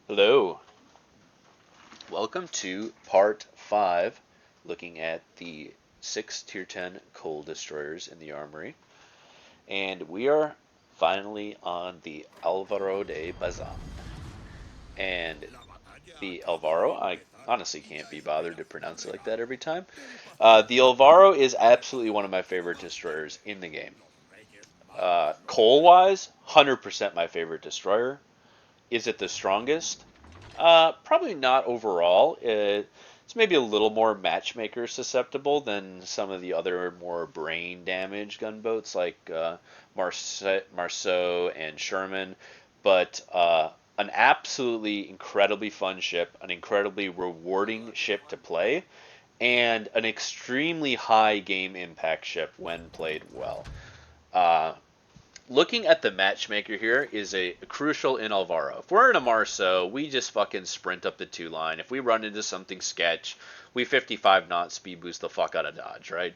Hello, welcome to part 5, looking at the 6 Tier 10 coal destroyers in the armory. And we are finally on the Alvaro de Bazan. And the Alvaro, I honestly can't be bothered to pronounce it like that every time. The Alvaro is absolutely one of my favorite destroyers in the game. Coal-wise, 100% my favorite destroyer. Is it the strongest? Probably not overall. It's maybe a little more matchmaker susceptible than some of the other more brain damage gunboats like Marceau and Sherman, but an absolutely incredibly fun ship, an incredibly rewarding ship to play, and an extremely high game impact ship when played well. Uh, Looking at the matchmaker here is a crucial in Alvaro. If we're in a Marceau, we just fucking sprint up the 2 line. If we run into something sketch, we 55 knot speed boost the fuck out of Dodge, right?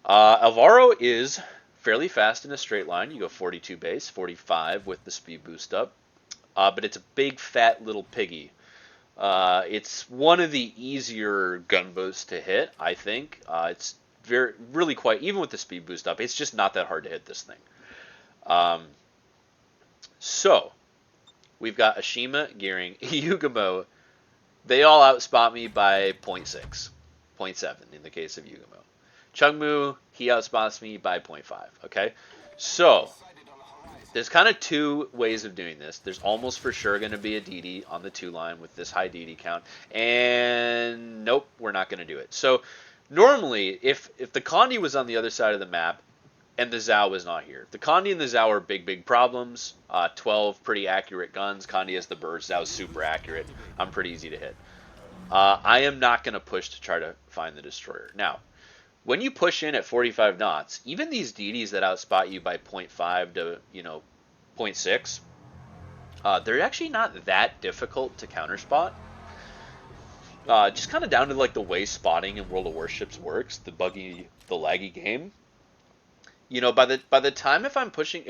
Alvaro is fairly fast in a straight line. You go 42 base, 45 with the speed boost up. But it's a big fat little piggy. It's one of the easier gunboats to hit, I think. It's really quite, even with the speed boost up, it's just not that hard to hit this thing. Um, so, we've got Ashima, Gearing, Yugamo. They all outspot me by 0.6, 0.7 in the case of Yugamo. Chungmu, he outspots me by 0.5, okay? So, there's kind of two ways of doing this. There's almost for sure going to be a DD on the 2 line with this high DD count. And nope, we're not going to do it. So, normally, if the Condi was on the other side of the map, and the Zhao is not here. The Condi and the Zhao are big problems. 12 pretty accurate guns. Condi has the birds. Zhao's super accurate. I'm pretty easy to hit. I am not going to push to try to find the destroyer. Now, when you push in at 45 knots, even these DDs that outspot you by 0.5 to 0.6, they're actually not that difficult to counterspot. Just kind of down to like the way spotting in World of Warships works, the laggy game. By the time if I'm pushing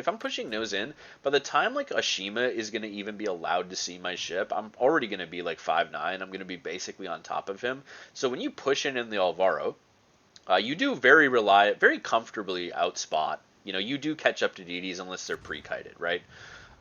nose in, by the time like Ashima is gonna even be allowed to see my ship, I'm already gonna be like 5'9". I'm gonna be basically on top of him. So when you push in the Alvaro, you do very comfortably outspot. You do catch up to DDs unless they're pre-kited, right?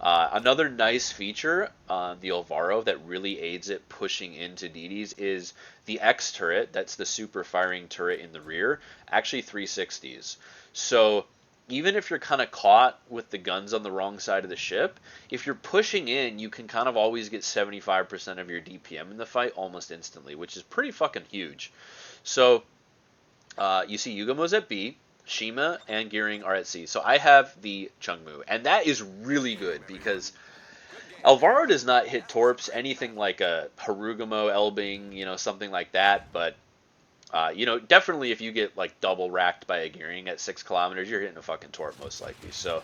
Another nice feature on the Alvaro that really aids it pushing into DDs is the X turret. That's the super firing turret in the rear. Actually 360s. So even if you're kind of caught with the guns on the wrong side of the ship, if you're pushing in, you can kind of always get 75% of your DPM in the fight almost instantly, which is pretty fucking huge. So you see Yugamo's at B, Shima and Gearing are at C. So I have the Chungmu, and that is really good because Alvaro does not hit torps anything like a Harugamo, Elbing, something like that, but definitely if you get like double racked by a Gearing at 6 kilometers, you're hitting a fucking torp most likely. So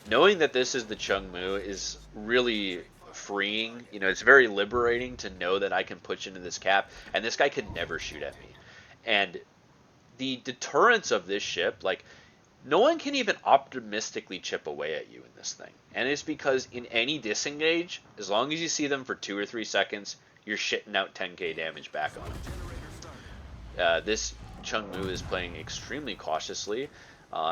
knowing that this is the Chungmu is really freeing. It's very liberating to know that I can push into this cap, and this guy could never shoot at me. And the deterrence of this ship, like, no one can even optimistically chip away at you in this thing. And it's because in any disengage, as long as you see them for 2 or 3 seconds, you're shitting out 10k damage back on them. This Chungmu is playing extremely cautiously.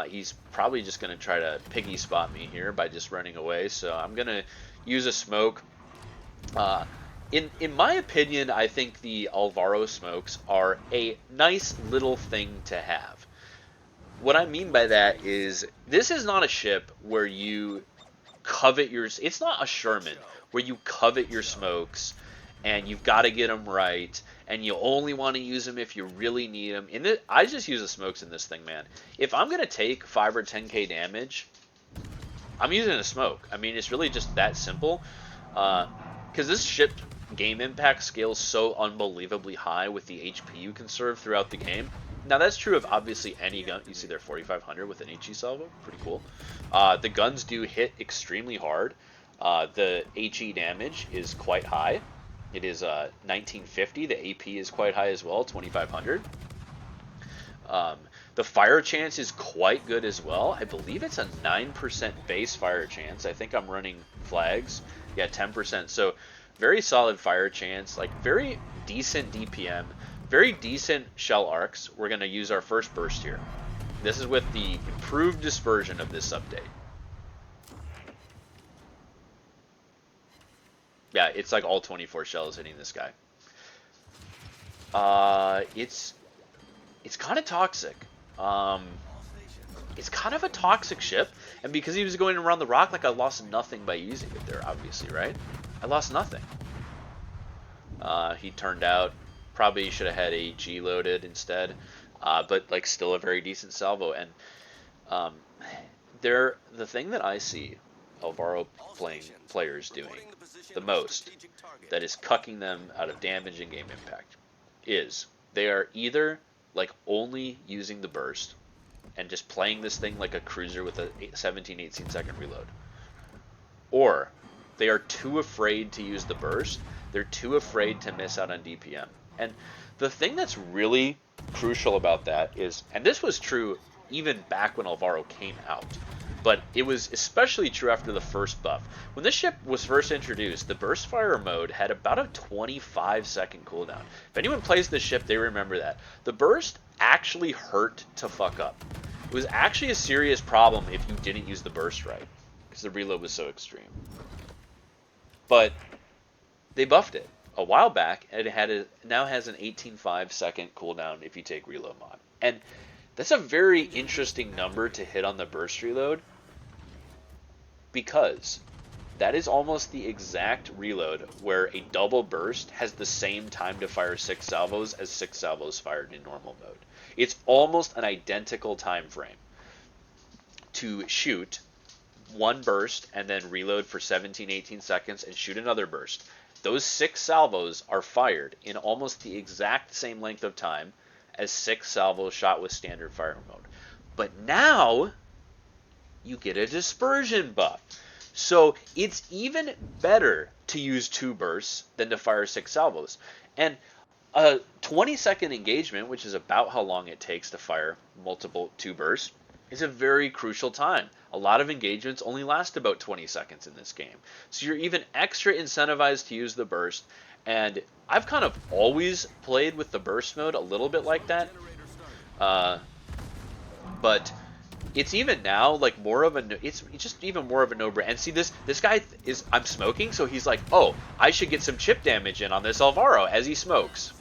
He's probably just going to try to piggy spot me here by just running away. So I'm going to use a smoke. In my opinion, I think the Alvaro smokes are a nice little thing to have. What I mean by that is this is not a ship where you covet your... It's not a Sherman where you covet your smokes and you've got to get them right, and you only want to use them if you really need them. I just use the smokes in this thing, man. If I'm going to take 5 or 10k damage, I'm using a smoke. I mean, it's really just that simple. Because this ship game impact scales so unbelievably high with the HP you conserve throughout the game. Now, that's true of obviously any gun. You see their 4500 with an HE salvo. Pretty cool. The guns do hit extremely hard. The HE damage is quite high. It is 1950. The AP is quite high as well, 2500. The fire chance is quite good as well. I believe it's a 9% base fire chance. I think I'm running flags. Yeah, 10%. So very solid fire chance, like very decent DPM, very decent shell arcs. We're going to use our first burst here. This is with the improved dispersion of this update. Yeah, it's like all 24 shells hitting this guy. It's kind of toxic. It's kind of a toxic ship, and because he was going around the rock, like I lost nothing by using it there, obviously, right? I lost nothing. He turned out probably should have had a G loaded instead, but like still a very decent salvo. And the thing that I see Alvaro players doing the most that is cucking them out of damage and game impact is they are either like only using the burst and just playing this thing like a cruiser with a 17-18 second reload, or they are too afraid to use the burst. They're too afraid to miss out on DPM. And the thing that's really crucial about that is, and this was true even back when Alvaro came out, but it was especially true after the first buff. When this ship was first introduced, the burst fire mode had about a 25-second cooldown. If anyone plays this ship, they remember that. The burst actually hurt to fuck up. It was actually a serious problem if you didn't use the burst right, because the reload was so extreme. But they buffed it a while back, and it now has an 18.5 second cooldown if you take reload mod. And that's a very interesting number to hit on the burst reload, because that is almost the exact reload where a double burst has the same time to fire 6 salvos as 6 salvos fired in normal mode. It's almost an identical time frame to shoot one burst and then reload for 17-18 seconds and shoot another burst. Those 6 salvos are fired in almost the exact same length of time as 6 salvos shot with standard fire mode. But now you get a dispersion buff. So it's even better to use 2 bursts than to fire 6 salvos. And a 20-second engagement, which is about how long it takes to fire multiple 2 bursts, is a very crucial time. A lot of engagements only last about 20 seconds in this game. So you're even extra incentivized to use the burst. And I've kind of always played with the burst mode a little bit like that. But it's even now like more of a, it's just even more of a no-brainer. And see, this guy is, I'm smoking, so he's like, oh, I should get some chip damage in on this Alvaro as he smokes.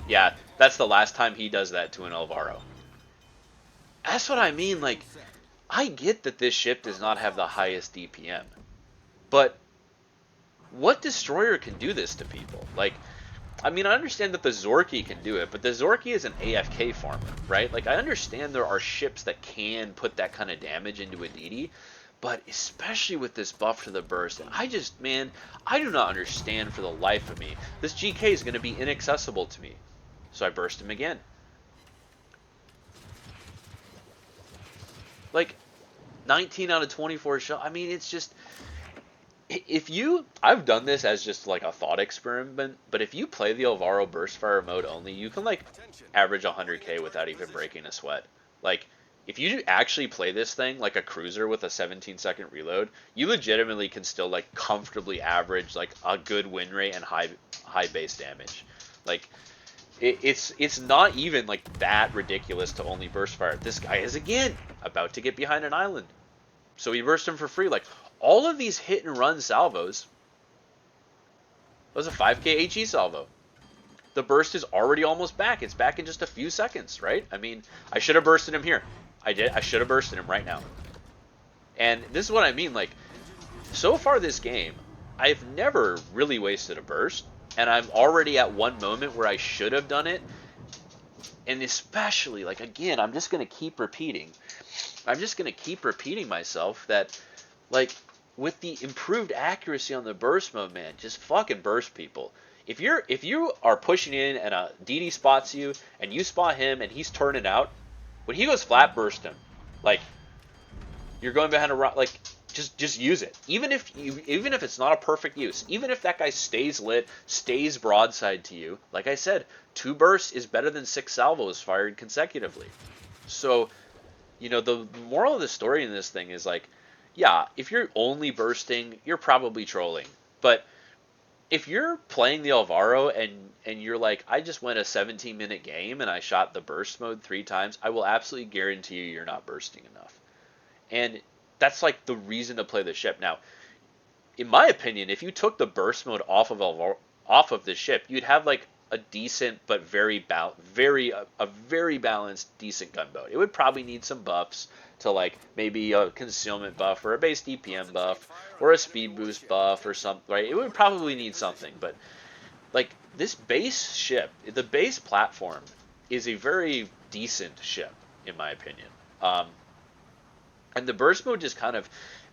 Yeah, that's the last time he does that to an Alvaro. That's what I mean. Like, I get that this ship does not have the highest DPM, but what destroyer can do this to people? Like, I mean, I understand that the Zorky can do it, but the Zorky is an AFK farmer, right? Like, I understand there are ships that can put that kind of damage into a DD, but especially with this buff to the burst, and I just, man, I do not understand for the life of me. This GK is going to be inaccessible to me. So I burst him again. Like, 19 out of 24 shot. I mean, it's just, if you, I've done this as just like a thought experiment, but if you play the Alvaro burst fire mode only, you can like average 100k without even breaking a sweat. Like, if you actually play this thing like a cruiser with a 17-second reload, you legitimately can still like comfortably average like a good win rate and high base damage. Like, it's not even like that ridiculous to only burst fire. This guy is again about to get behind an island, so we burst him for free. Like, all of these hit and run salvos. That was a 5k HE salvo. The burst is already almost back. It's back in just a few seconds, right? I mean, I should have bursted him here. I did. I should have bursted him right now. And this is what I mean. Like, so far this game, I've never really wasted a burst. And I'm already at one moment where I should have done it. And especially, like, again, I'm just going to keep repeating. I'm just going to keep repeating myself that, like, with the improved accuracy on the burst mode, man, just fucking burst people. If you are pushing in and a DD spots you, and you spot him and he's turning out, when he goes flat, burst him. Like, you're going behind a rock, like, just use it. Even if it's not a perfect use, even if that guy stays lit, stays broadside to you, like I said, 2 bursts is better than 6 salvos fired consecutively. So, you know, the moral of the story in this thing is, like, yeah, if you're only bursting, you're probably trolling. But if you're playing the Alvaro and you're like, I just went a 17-minute game and I shot the burst mode 3 times, I will absolutely guarantee you you're not bursting enough. And that's like the reason to play the ship. Now, in my opinion, if you took the burst mode off of the ship, you'd have like a decent but a very balanced decent gunboat. It would probably need some buffs to like maybe a concealment buff or a base DPM buff or a speed boost buff or something, right? It would probably need something, but like this base ship, the base platform is a very decent ship in my opinion. And the burst mode just kind of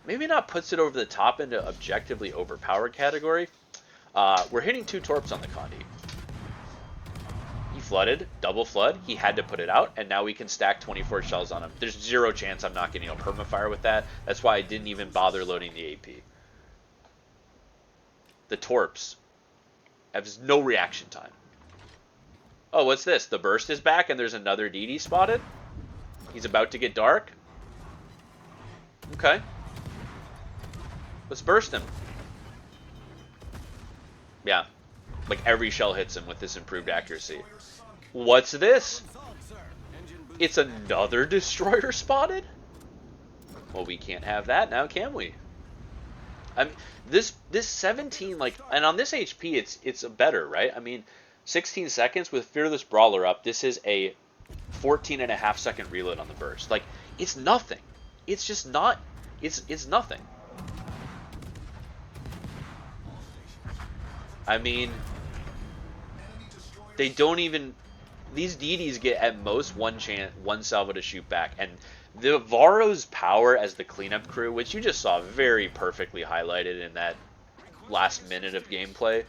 maybe not puts it over the top into objectively overpowered category. We're hitting 2 torps on the Condi. He flooded, double flood. He had to put it out, and now we can stack 24 shells on him. There's 0 chance I'm not getting a permafire with that. That's why I didn't even bother loading the AP. The torps have no reaction time. Oh, what's this? The burst is back, and there's another DD spotted. He's about to get dark. Okay. Let's burst him. Yeah. Like every shell hits him with this improved accuracy. What's this? It's another destroyer spotted? Well, we can't have that now, can we? I mean, this 17, like, and on this HP, it's better, right? I mean, 16 seconds with Fearless Brawler up, this is a 14.5 second reload on the burst. Like, it's nothing. It's just not, it's nothing. I mean, they don't even, these DDs get at most one salvo to shoot back, and the Alvaro's power as the cleanup crew, which you just saw very perfectly highlighted in that last minute of gameplay,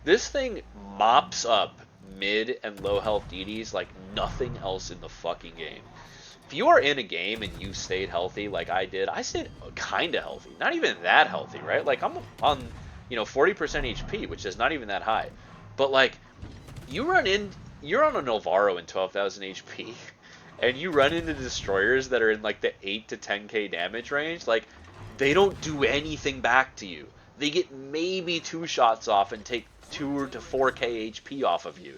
this thing mops up mid and low health DDs like nothing else in the fucking game. If you are in a game and you stayed healthy like I did, I stayed kind of healthy, not even that healthy, right? Like I'm on 40% HP, which is not even that high, but like you're on an Alvaro in 12,000 HP, and you run into destroyers that are in like the 8 to 10k damage range, like they don't do anything back to you. They get maybe 2 shots off and take 2 to 4k HP off of you.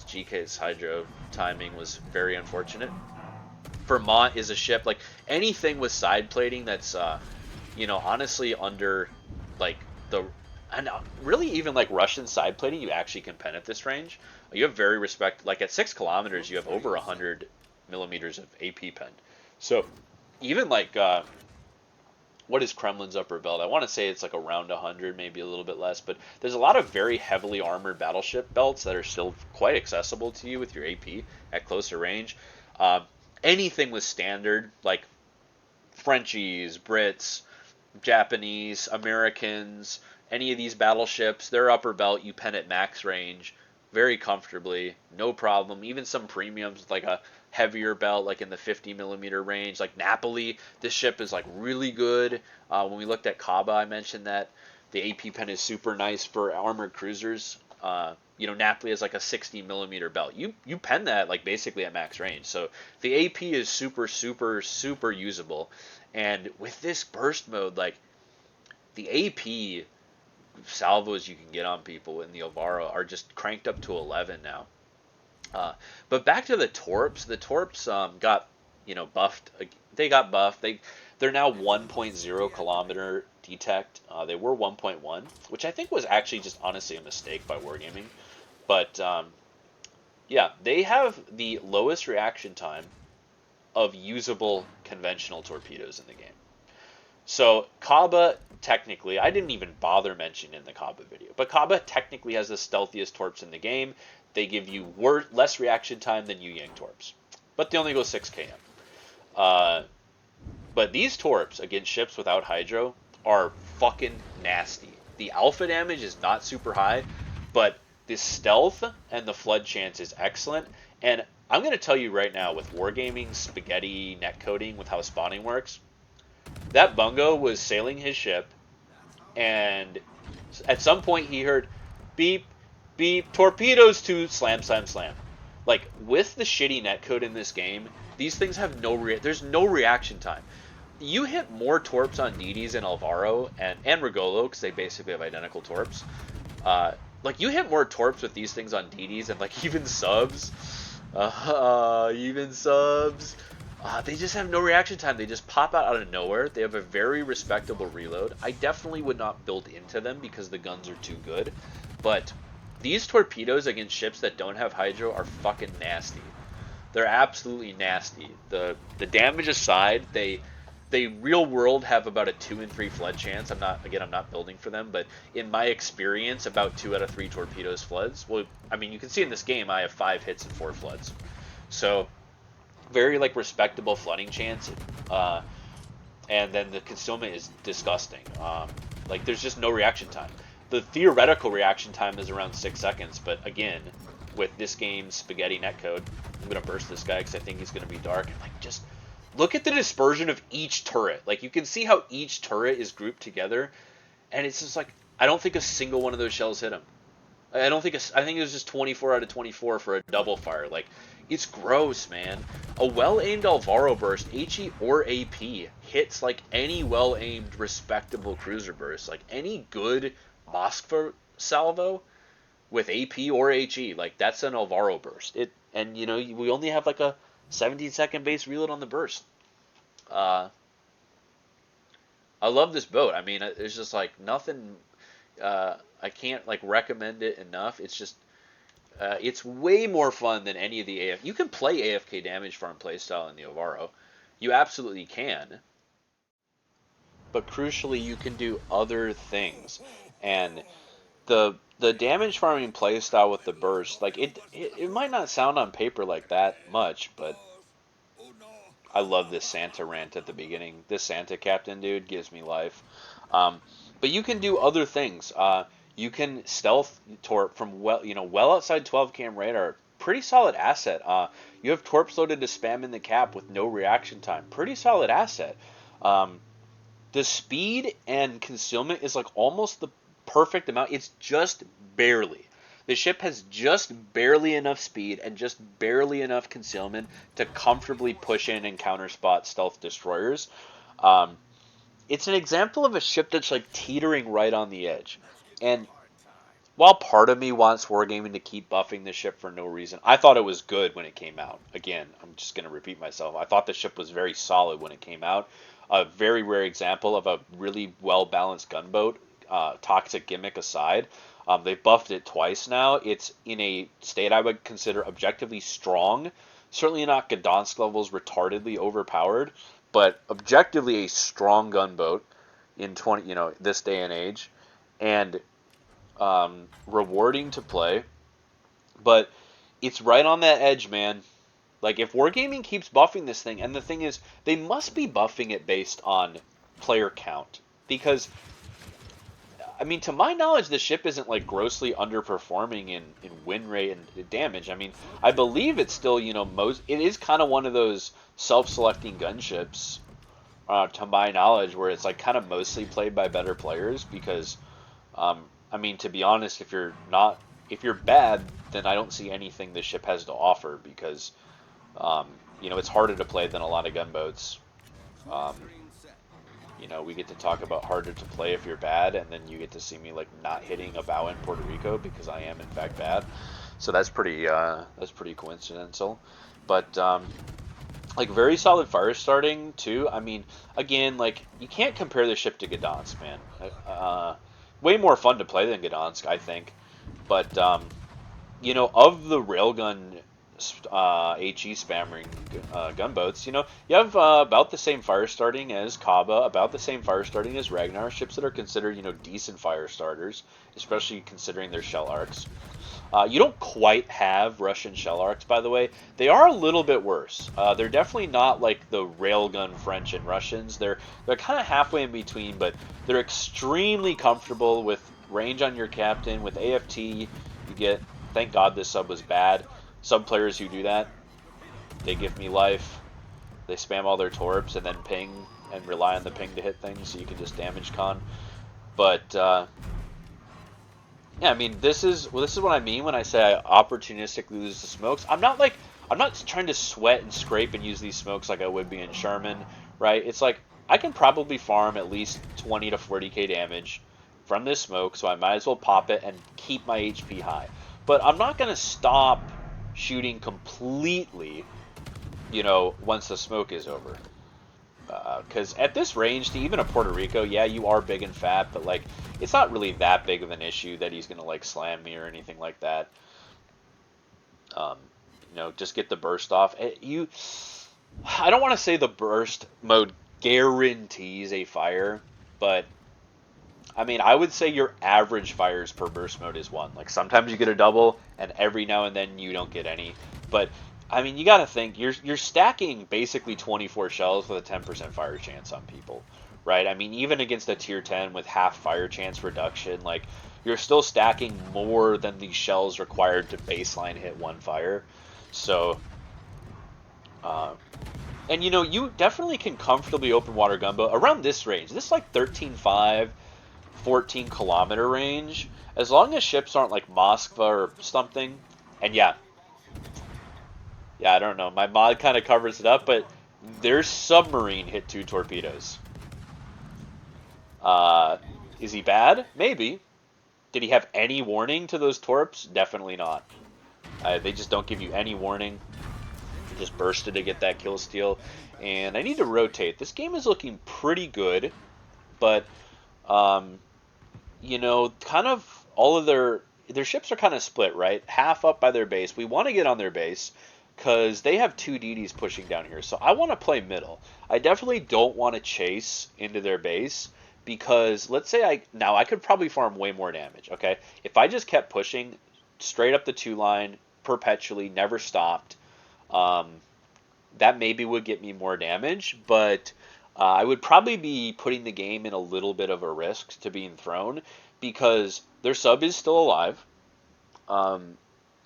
GK's hydro timing was very unfortunate. Vermont is a ship, like anything with side plating that's honestly under like and really even like Russian side plating, you actually can pen at this range. You have very like at 6 kilometers you have over 100 millimeters of AP pen. So even like what is Kremlin's upper belt? I want to say it's like around 100, maybe a little bit less, but there's a lot of very heavily armored battleship belts that are still quite accessible to you with your AP at closer range. Anything with standard, like Frenchies, Brits, Japanese, Americans, any of these battleships, their upper belt, you pen at max range very comfortably, no problem. Even some premiums, like a heavier belt, like in the 50 millimeter range, like Napoli, this ship is like really good. When we looked at Kaba, I mentioned that the AP pen is super nice for armored cruisers. Napoli is like a 60 millimeter belt. You pen that like basically at max range. So the AP is super, super, super usable. And with this burst mode, like the AP salvos you can get on people in the Alvaro are just cranked up to 11 now. But back to the torps. The torps got buffed. They got buffed. They're now 1.0 kilometer detect. They were 1.1, which I think was actually just honestly a mistake by Wargaming. But yeah, they have the lowest reaction time of usable conventional torpedoes in the game. So Kaba, technically, I didn't even bother mentioning in the Kaba video, but Kaba technically has the stealthiest torps in the game. They give you less reaction time than Yu Yang torps, but they only go 6 km. But these torps against ships without hydro are fucking nasty. The alpha damage is not super high, but the stealth and the flood chance is excellent. And I'm going to tell you right now, with Wargaming spaghetti netcoding with how spawning works, that Bungo was sailing his ship, and at some point he heard beep, beep, torpedoes to slam, slam, slam. Like, with the shitty netcode in this game, these things have there's no reaction time. you hit more torps on DDs and Alvaro and Regolo, because they basically have identical torps. Uh, like, you hit more torps with these things on DDs and, like, even subs. Even subs. They just have no reaction time. They just pop out of nowhere. They have a very respectable reload. I definitely would not build into them because the guns are too good. But these torpedoes against ships that don't have hydro are fucking nasty. They're absolutely nasty. The damage aside, they real world have about a 2 in 3 flood chance. I'm not building for them, but in my experience, about 2 out of 3 torpedoes floods. Well, I mean, you can see in this game I have 5 hits and 4 floods, so very like respectable flooding chance. And then the concealment is disgusting. Like, there's just no reaction time. The theoretical reaction time is around 6 seconds, but again, with this game's spaghetti netcode, I'm gonna burst this guy because I think he's gonna be dark. And like, just look at the dispersion of each turret. Like, you can see how each turret is grouped together, and it's just like, I don't think a single one of those shells hit him. I think it was just 24 out of 24 for a double fire. Like, it's gross, man. A well-aimed Alvaro burst, HE or AP, hits like any well-aimed, respectable cruiser burst. Like, any good Moskva salvo with AP or HE, like, that's an Alvaro burst. And you know, we only have like a 17-second base reload on the burst. I love this boat. I mean, there's just like nothing. I can't like recommend it enough. It's just it's way more fun than any of the AF. You can play AFK damage farm playstyle in the Alvaro. You absolutely can. But crucially, you can do other things. And the damage farming playstyle with the burst, like it might not sound on paper like that much, but I love this Santa rant at the beginning. This Santa captain dude gives me life. But you can do other things. You can stealth torp from well outside 12 cam radar. Pretty solid asset. You have torps loaded to spam in the cap with no reaction time. Pretty solid asset. The speed and concealment is like almost the perfect amount. It's just barely. The ship has just barely enough speed and just barely enough concealment to comfortably push in and counterspot stealth destroyers. It's an example of a ship that's like teetering right on the edge. And while part of me wants Wargaming to keep buffing the ship for no reason, I thought it was good when it came out. Again, I'm just going to repeat myself. I thought the ship was very solid when it came out. A very rare example of a really well-balanced gunboat, toxic gimmick aside. They've buffed it twice now. It's in a state I would consider objectively strong. Certainly not Gdansk levels retardedly overpowered, but objectively a strong gunboat in this day and age, and rewarding to play. But it's right on that edge, man. Like, if Wargaming keeps buffing this thing, and the thing is, they must be buffing it based on player count, because I mean, to my knowledge, the ship isn't like grossly underperforming in win rate and damage. I mean, I believe it's still, it is kind of one of those self-selecting gunships, to my knowledge, where it's like kind of mostly played by better players. Because, I mean, to be honest, if you're bad, then I don't see anything the ship has to offer, because, it's harder to play than a lot of gunboats. We get to talk about harder to play if you're bad, and then you get to see me like not hitting a bow in Puerto Rico because I am in fact bad. So that's pretty coincidental. But like, very solid fire starting too. I mean, again, like, you can't compare the ship to Gdansk, man. Way more fun to play than Gdansk, I think. But of the railgun HE spamming gunboats, you have about the same fire starting as Kaba, about the same fire starting as Ragnar, ships that are considered decent fire starters, especially considering their shell arcs. You don't quite have Russian shell arcs, by the way. They are a little bit worse. They're definitely not like the railgun French and Russians. They're kind of halfway in between, but they're extremely comfortable with range on your captain. With AFT, you get, thank God this sub was bad. Sub players who do that, they give me life. They spam all their torps and then ping and rely on the ping to hit things, so you can just damage con. But yeah, I mean, this is what I mean when I say I opportunistically lose the smokes. I'm not trying to sweat and scrape and use these smokes like I would be in Sherman, right? It's like, I can probably farm at least 20 to 40k damage from this smoke, so I might as well pop it and keep my HP high. But I'm not going to stop shooting completely, once the smoke is over. Because at this range, to even a Puerto Rico, yeah, you are big and fat, but like, it's not really that big of an issue that he's gonna like slam me or anything like that. Um, just get the burst off. I don't want to say the burst mode guarantees a fire, but I mean, I would say your average fires per burst mode is one. Like sometimes you get a double, and every now and then you don't get any. But I mean, you got to think you're stacking basically 24 shells with a 10% fire chance on people, right? I mean, even against a tier 10 with half fire chance reduction, like you're still stacking more than the shells required to baseline hit one fire. So, uh, and you definitely can comfortably open water gunboat around this range. This is like 13.5. 14-kilometer range, as long as ships aren't like Moskva or something. And yeah, I don't know. My mod kind of covers it up, but their submarine hit 2 torpedoes. Uh, is he bad? Maybe. Did he have any warning to those torps? Definitely not. They just don't give you any warning. He just bursted to get that kill steal. And I need to rotate. This game is looking pretty good, but um, kind of all of their ships are kind of split, right? Half up by their base. We want to get on their base because they have 2 DDs pushing down here. So I want to play middle. I definitely don't want to chase into their base because let's say I could probably farm way more damage, okay? If I just kept pushing straight up the 2 line perpetually, never stopped, that maybe would get me more damage, but I would probably be putting the game in a little bit of a risk to being thrown because their sub is still alive. Um,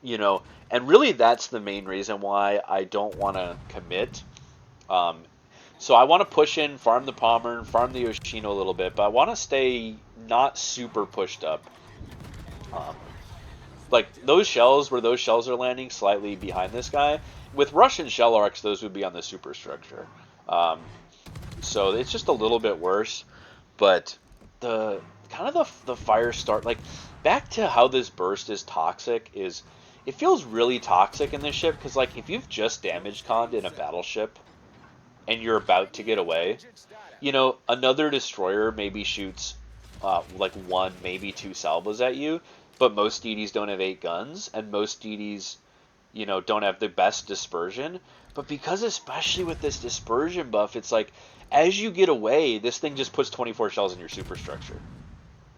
and really that's the main reason why I don't want to commit. Um, so I want to push in, farm the Palmer, farm the Yoshino a little bit, but I want to stay not super pushed up. Um, like those shells where those shells are landing slightly behind this guy, with Russian shell arcs, those would be on the superstructure. Um, so it's just a little bit worse, but the kind of the fire start like back to how this burst is toxic is it feels really toxic in this ship because like if you've just damage conned in a battleship and you're about to get away, another destroyer maybe shoots like 1 maybe 2 salvos at you, but most DDs don't have 8 guns and most DDs don't have the best dispersion. But because especially with this dispersion buff, it's like as you get away, this thing just puts 24 shells in your superstructure.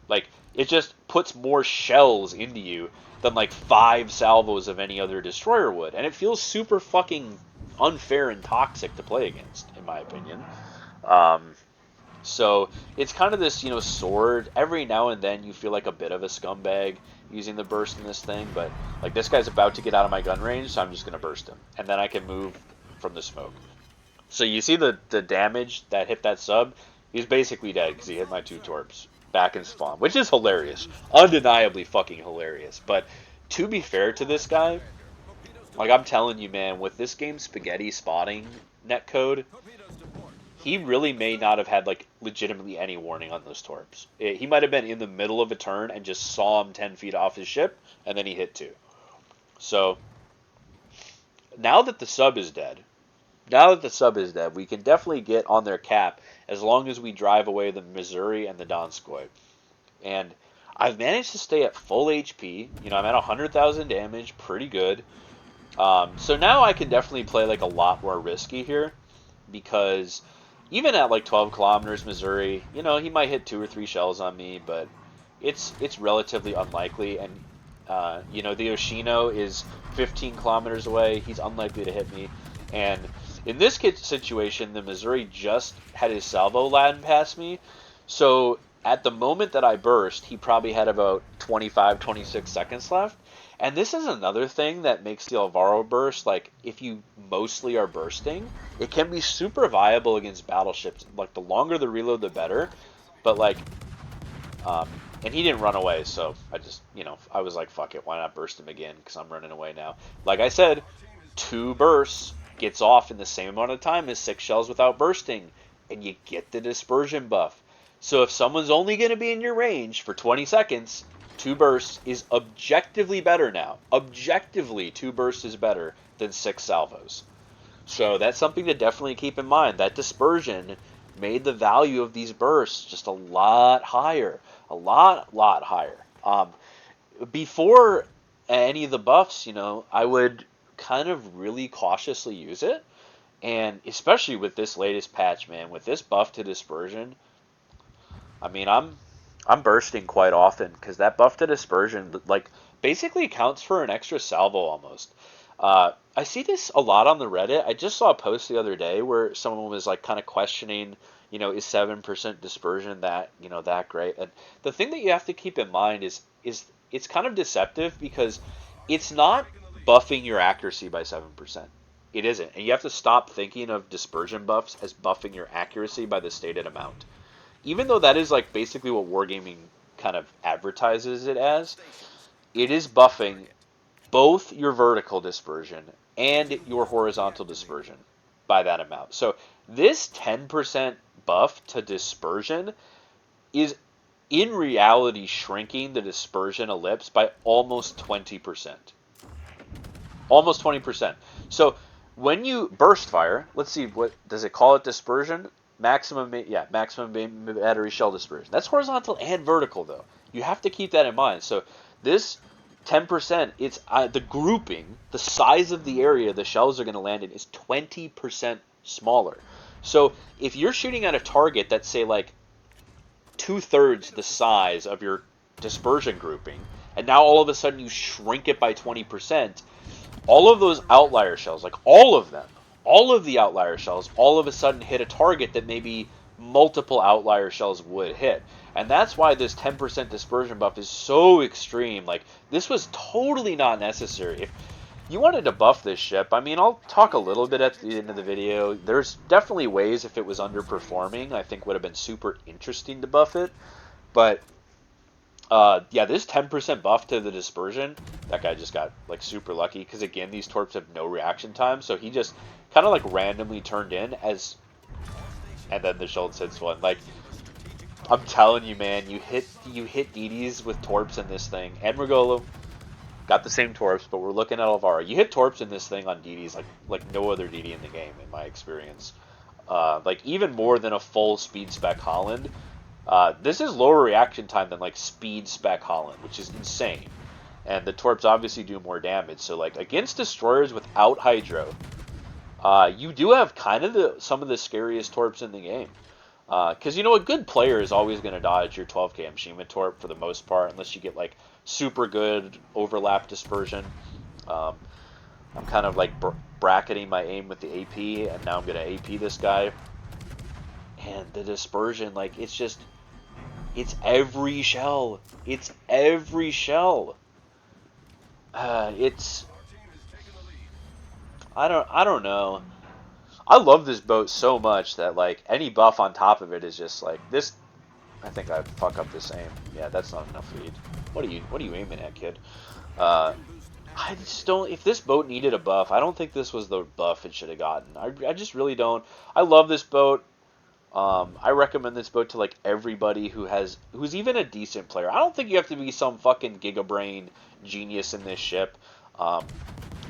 Like it just puts more shells into you than like 5 salvos of any other destroyer would, and it feels super fucking unfair and toxic to play against, in my opinion. Um, so it's kind of this, sword. Every now and then you feel like a bit of a scumbag using the burst in this thing, but like this guy's about to get out of my gun range, so I'm just gonna burst him, and then I can move from the smoke. So you see the damage that hit that sub? He's basically dead because he hit my 2 torps back in spawn, which is hilarious, undeniably fucking hilarious. But to be fair to this guy, like I'm telling you, man, with this game's spaghetti spotting netcode, he really may not have had like legitimately any warning on those torps. He might have been in the middle of a turn and just saw him 10 feet off his ship, and then he hit 2. So now that the sub is dead, we can definitely get on their cap as long as we drive away the Missouri and the Donskoy. And I've managed to stay at full HP. I'm at 100,000 damage, pretty good. So now I can definitely play like a lot more risky here because even at like 12 kilometers Missouri, he might hit 2 or 3 shells on me, but it's relatively unlikely. And the Yoshino is 15 kilometers away. He's unlikely to hit me. And in this situation, the Missouri just had his salvo land past me. So at the moment that I burst, he probably had about 25, 26 seconds left. And this is another thing that makes the Alvaro burst, like, if you mostly are bursting, it can be super viable against battleships. Like, the longer the reload, the better. But, like, and he didn't run away, so I just, I was like, fuck it, why not burst him again, because I'm running away now. Like I said, 2 bursts gets off in the same amount of time as 6 shells without bursting. and you get the dispersion buff. So if someone's only going to be in your range for 20 seconds, 2 bursts is objectively better now. Objectively, 2 bursts is better than 6 salvos. So that's something to definitely keep in mind. That dispersion made the value of these bursts just a lot higher. A lot higher. Before any of the buffs, I would kind of really cautiously use it. And especially with this latest patch, man, with this buff to dispersion, I mean, I'm bursting quite often because that buff to dispersion like basically counts for an extra salvo almost. I see this a lot on the Reddit. I just saw a post the other day where someone was like kind of questioning, is 7% dispersion that great? And the thing that you have to keep in mind is it's kind of deceptive because it's not buffing your accuracy by 7%. It isn't. And you have to stop thinking of dispersion buffs as buffing your accuracy by the stated amount. Even though that is like basically what wargaming kind of advertises it as, it is buffing both your vertical dispersion and your horizontal dispersion by that amount. So this 10% buff to dispersion is in reality shrinking the dispersion ellipse by almost 20%. Almost 20%. So when you burst fire, let's see, what does it call it? Dispersion? Maximum battery shell dispersion. That's horizontal and vertical though. You have to keep that in mind. So this 10%, it's the grouping, the size of the area the shells are going to land in is 20% smaller. So if you're shooting at a target that's say like 2/3 the size of your dispersion grouping, and now all of a sudden you shrink it by 20%, all of those outlier shells, like all of them, all of the outlier shells, all of a sudden hit a target that maybe multiple outlier shells would hit. And that's why this 10% dispersion buff is so extreme. Like, this was totally not necessary. If you wanted to buff this ship, I mean, I'll talk a little bit at the end of the video. There's definitely ways if it was underperforming, I think would have been super interesting to buff it. But yeah, this 10% buff to the dispersion, that guy just got like super lucky because again, these torps have no reaction time, so he just kind of like randomly turned in as, and then the Schultz hits one. Like, I'm telling you, man, you hit DDs with torps in this thing, and Regolo got the same torps, but we're looking at Alvaro. You hit torps in this thing on DDs like no other DD in the game, in my experience. Like even more than a full speed spec Holland. This is lower reaction time than like speed spec Holland, which is insane. And the torps obviously do more damage. So like against destroyers without hydro, you do have kind of some of the scariest torps in the game. Because a good player is always going to dodge your 12k Mishima torp for the most part, unless you get like super good overlap dispersion. I'm kind of like bracketing my aim with the AP, and now I'm going to AP this guy. And the dispersion, like, it's every shell. It's every shell. It's, I don't know. I love this boat so much that like any buff on top of it is just like this. I think I fuck up this aim. Yeah, that's not enough lead. What are you aiming at, kid? I just don't. If this boat needed a buff, I don't think this was the buff it should have gotten. I just really don't. I love this boat. I recommend this boat to like everybody who's even a decent player. I don't think you have to be some fucking gigabrain genius in this ship.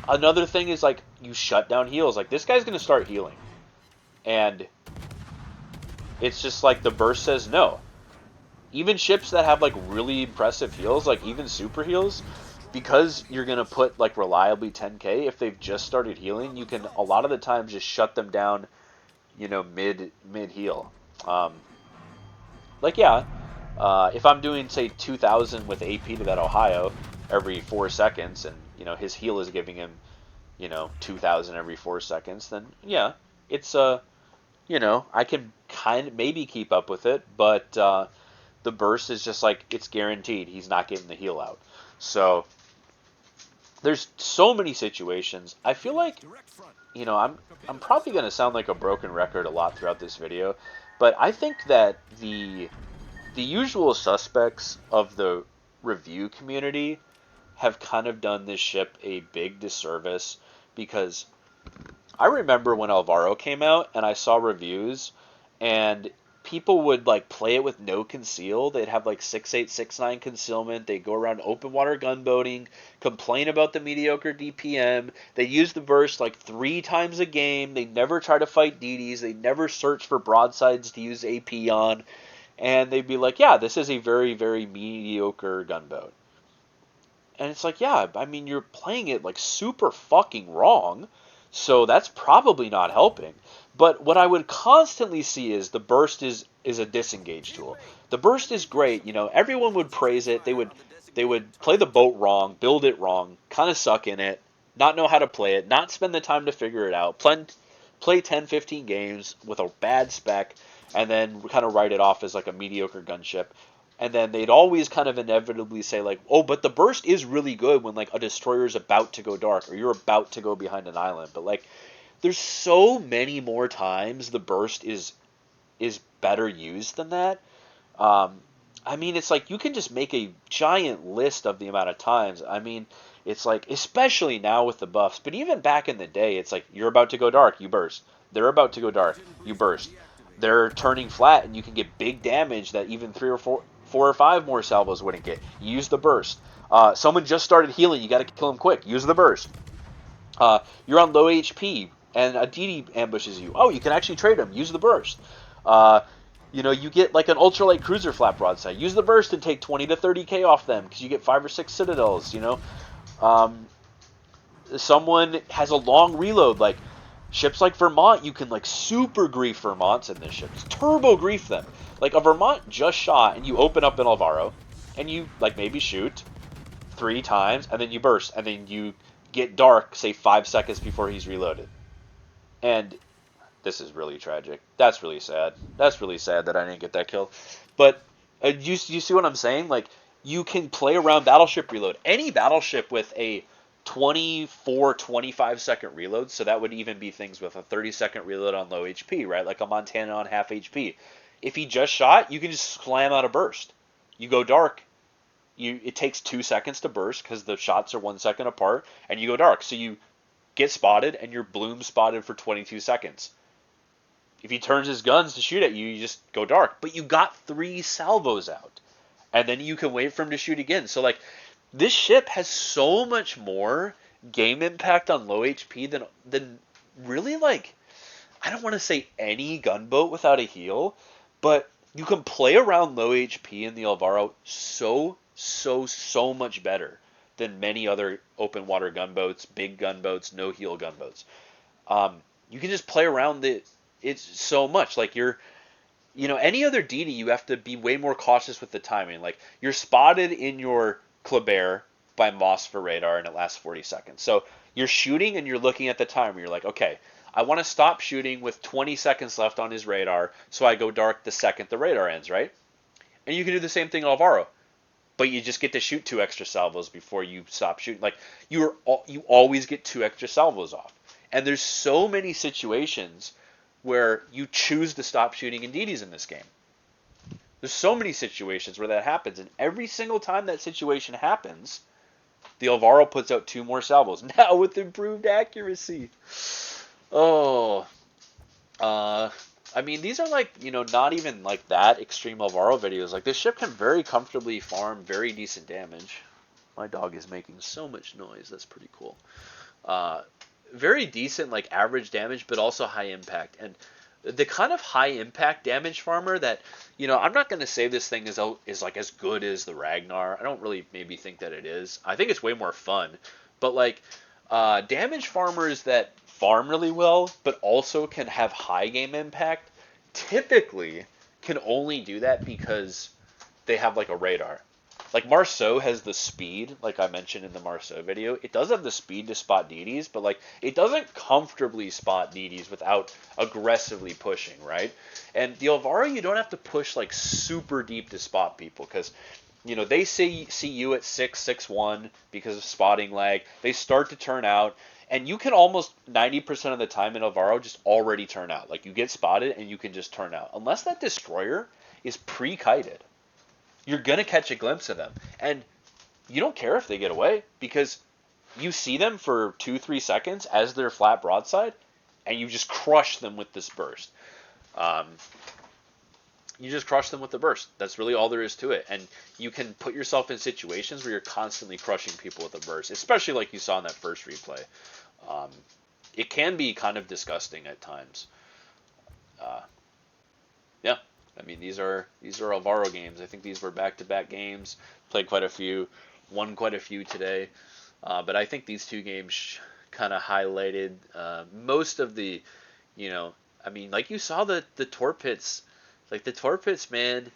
Another thing is like you shut down heals. Like this guy's gonna start healing, and it's just like the burst says no. Even ships that have like really impressive heals, like even super heals, because you're gonna put like reliably 10k. If they've just started healing, you can a lot of the times just shut them down. Mid heal. Like yeah, if I'm doing say 2,000 with AP to that Ohio every 4 seconds, and his heal is giving him 2,000 every 4 seconds, then yeah, it's I can kind of maybe keep up with it, but the burst is just like it's guaranteed he's not getting the heal out. So there's so many situations. I feel like I'm probably going to sound like a broken record a lot throughout this video, but I think that the usual suspects of the review community have kind of done this ship a big disservice, because I remember when Alvaro came out and I saw reviews and people would like play it with no conceal. They'd have like 6.8, 6.9 concealment. They'd go around open water gunboating, complain about the mediocre DPM. They use the burst like 3 times a game. They never try to fight DDs. They never search for broadsides to use AP on. And they'd be like, yeah, this is a very, very mediocre gunboat. And it's like, yeah, I mean, you're playing it like super fucking wrong, so that's probably not helping. But what I would constantly see is the burst is a disengage tool. The burst is great, you know, everyone would praise it. They would play the boat wrong, build it wrong, kind of suck in it, not know how to play it, not spend the time to figure it out, play 10, 15 games with a bad spec, and then kind of write it off as like a mediocre gunship. And then they'd always kind of inevitably say like, oh, but the burst is really good when like a destroyer is about to go dark or you're about to go behind an island. But like, there's so many more times the burst is better used than that. Um, I mean, it's like you can just make a giant list of the amount of times. I mean, it's like, especially now with the buffs, but even back in the day, it's like you're about to go dark, you burst. They're about to go dark, you burst. They're turning flat, and you can get big damage that even 4 or 5 more salvos wouldn't get. Use the burst. Someone just started healing, you got to kill him quick. Use the burst. You're on low HP, and a DD ambushes you. Oh, you can actually trade him. Use the burst. Uh, you get like an ultralight cruiser flap broadside. Use the burst and take 20 to 30k off them because you get 5 or 6 citadels. Um, someone has a long reload. Like ships like Vermont, you can like super grief Vermonts in this ship. Turbo grief them. Like a Vermont just shot, and you open up an Alvaro, and you like maybe shoot 3 times, and then you burst, and then you get dark, say 5 seconds before he's reloaded. And this is really tragic. That's really sad. That's really sad that I didn't get that kill. But you see what I'm saying? Like, you can play around Battleship reload. Any Battleship with a 24, 25-second reload, so that would even be things with a 30-second reload on low HP, right? Like a Montana on half HP. If he just shot, you can just slam out a burst. You go dark. It takes 2 seconds to burst because the shots are 1 second apart, and you go dark. So you get spotted, and you're bloom spotted for 22 seconds. If he turns his guns to shoot at you, you just go dark. But you got 3 salvos out. And then you can wait for him to shoot again. So, like, this ship has so much more game impact on low HP than really, like, I don't want to say any gunboat without a heal, but you can play around low HP in the Alvaro so much better than many other open water gunboats, big gunboats, no heal gunboats. You can just play around it's so much. Like any other DD, you have to be way more cautious with the timing. Like you're spotted in your Kleber by Moss for radar, and it lasts 40 seconds. So you're shooting and you're looking at the timer. You're like, okay, I want to stop shooting with 20 seconds left on his radar, so I go dark the second the radar ends, right? And you can do the same thing in Alvaro, but you just get to shoot 2 extra salvos before you stop shooting. Like you always get 2 extra salvos off. And there's so many situations where you choose to stop shooting in DDs in this game. There's so many situations where that happens, and every single time that situation happens, the Alvaro puts out 2 more salvos, now with improved accuracy. Oh, I mean, these are like, not even like that extreme Alvaro videos. Like, this ship can very comfortably farm very decent damage. My dog is making so much noise. That's pretty cool. Very decent, like, average damage, but also high impact. And the kind of high impact damage farmer that, I'm not going to say this thing is like as good as the Ragnar. I don't really maybe think that it is. I think it's way more fun. But, like, damage farmers that farm really well, but also can have high game impact, typically can only do that because they have, like, a radar. Like, Marceau has the speed, like I mentioned in the Marceau video. It does have the speed to spot DDs, but, like, it doesn't comfortably spot DDs without aggressively pushing, right? And the Alvaro, you don't have to push, like, super deep to spot people, because, they see you at 6-6-1 because of spotting lag. They start to turn out, and you can almost 90% of the time in Alvaro just already turn out. Like, you get spotted, and you can just turn out. Unless that destroyer is pre-kited, you're going to catch a glimpse of them. And you don't care if they get away, because you see them for 2-3 seconds as they're flat broadside, and you just crush them with this burst. Um, you just crush them with the burst. That's really all there is to it. And you can put yourself in situations where you're constantly crushing people with a burst, especially like you saw in that first replay. Um, it can be kind of disgusting at times. Uh, yeah, I mean these are Alvaro games. I think these were back-to-back games. Played quite a few, won quite a few today. But I think these two games kind of highlighted most of the, I mean, like you saw the Torpits, like the Torpits, man.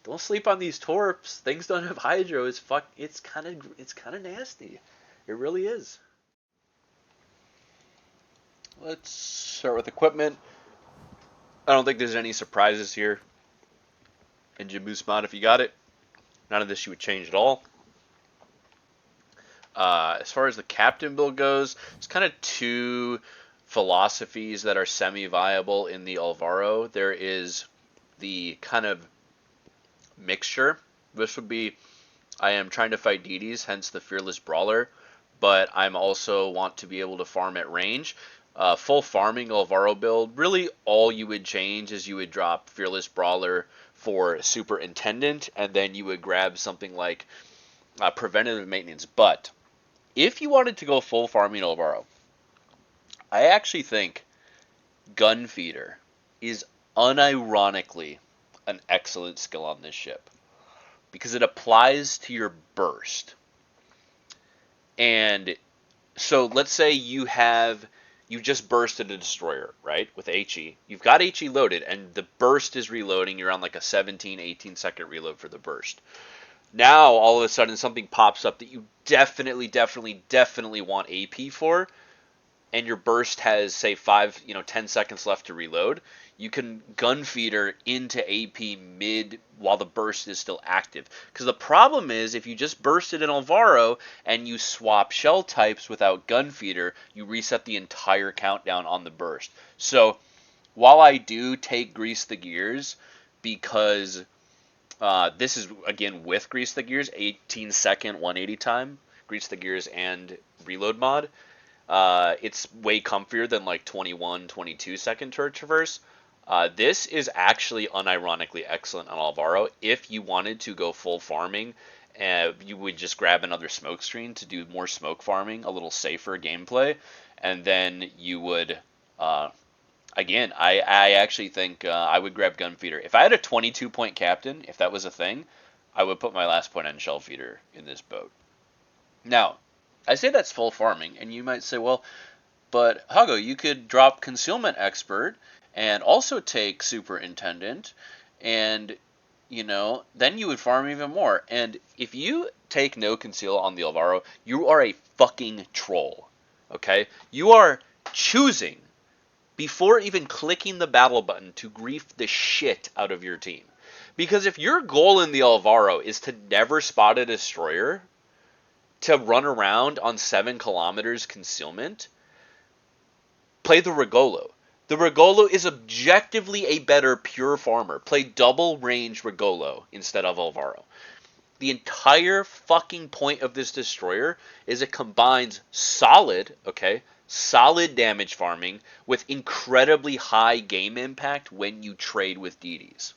Don't sleep on these Torps. Things don't have hydro. It's kind of nasty. It really is. Let's start with equipment. I don't think there's any surprises here. Engine boost mod, if you got it, none of this you would change at all. As far as the captain build goes, it's kind of two philosophies that are semi-viable in the Alvaro. There is the kind of mixture. This would be, I am trying to fight DDs, hence the Fearless Brawler, but I'm also want to be able to farm at range. Full farming Alvaro build, really all you would change is you would drop Fearless Brawler for Superintendent, and then you would grab something like Preventative Maintenance. But if you wanted to go full farming Alvaro, I actually think Gunfeeder is unironically an excellent skill on this ship because it applies to your burst. And so let's say you just bursted a destroyer, right, with HE. You've got HE loaded, and the burst is reloading. You're on like a 17, 18 second reload for the burst. Now, all of a sudden, something pops up that you definitely, definitely, definitely want AP for, and your burst has, say, 10 seconds left to reload. You can Gunfeeder into AP mid while the burst is still active. Because the problem is, if you just bursted in Alvaro and you swap shell types without Gunfeeder, you reset the entire countdown on the burst. So, while I do take Grease the Gears, because this is, again, with Grease the Gears, 18-second 180 time, Grease the Gears and reload mod. It's way comfier than like 21, 22-second turret traverse. This is actually unironically excellent on Alvaro. If you wanted to go full farming, you would just grab another smoke screen to do more smoke farming, a little safer gameplay, and then you would again, I actually think I would grab Gunfeeder. If I had a 22-point captain, if that was a thing, I would put my last point on Shell Feeder in this boat. Now, I say that's full farming, and you might say, well, but Hago, you could drop Concealment Expert and also take Superintendent, and, then you would farm even more. And if you take no conceal on the Alvaro, you are a fucking troll, okay? You are choosing before even clicking the battle button to grief the shit out of your team. Because if your goal in the Alvaro is to never spot a destroyer, to run around on 7 kilometers concealment, play the Regolo. The Regolo is objectively a better pure farmer. Play double range Regolo instead of Alvaro. The entire fucking point of this destroyer is it combines solid damage farming with incredibly high game impact when you trade with DDs.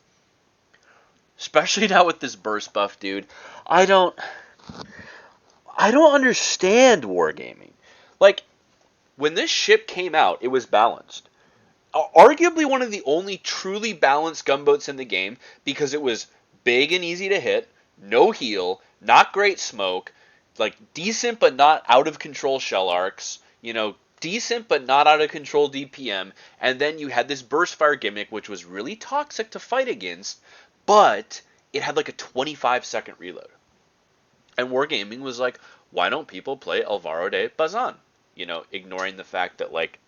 Especially now with this burst buff, dude. I don't understand wargaming. Like, when this ship came out, it was balanced. Arguably one of the only truly balanced gunboats in the game because it was big and easy to hit, no heal, not great smoke, like decent but not out of control shell arcs, decent but not out of control DPM, and then you had this burst fire gimmick which was really toxic to fight against, but it had like a 25-second reload. And Wargaming was like, why don't people play Alvaro de Bazan? Ignoring the fact that, like,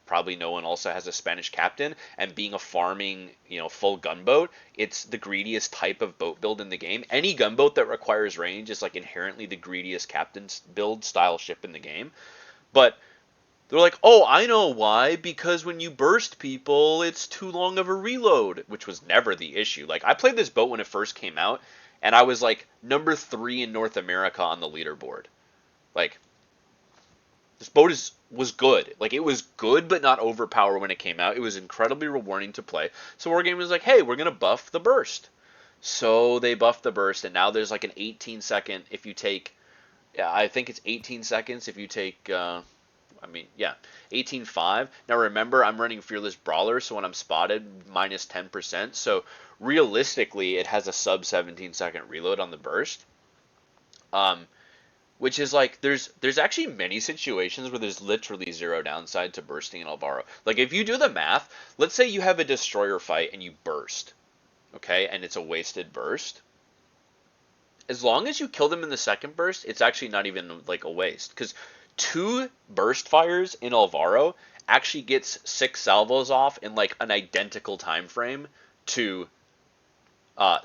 probably no one also has a Spanish captain, and being a farming, full gunboat, it's the greediest type of boat build in the game. Any gunboat that requires range is, like, inherently the greediest captain build style ship in the game. But they're like, oh, I know why, because when you burst people, it's too long of a reload, which was never the issue. Like, I played this boat when it first came out, and I was, like, number 3 in North America on the leaderboard. Like, This boat was good. Like, it was good, but not overpowered when it came out. It was incredibly rewarding to play. So Wargaming was like, hey, we're gonna buff the burst. So they buffed the burst, and now there's like an 18-second if you take. Yeah, I think it's 18 seconds if you take. I mean, yeah, 18.5. Now remember, I'm running Fearless Brawler, so when I'm spotted, minus 10%. So realistically, it has a sub 17-second reload on the burst. Which is like there's actually many situations where there's literally zero downside to bursting in Alvaro. Like if you do the math, let's say you have a destroyer fight and you burst, okay, and it's a wasted burst. As long as you kill them in the second burst, it's actually not even like a waste because 2 burst fires in Alvaro actually gets 6 salvos off in like an identical time frame to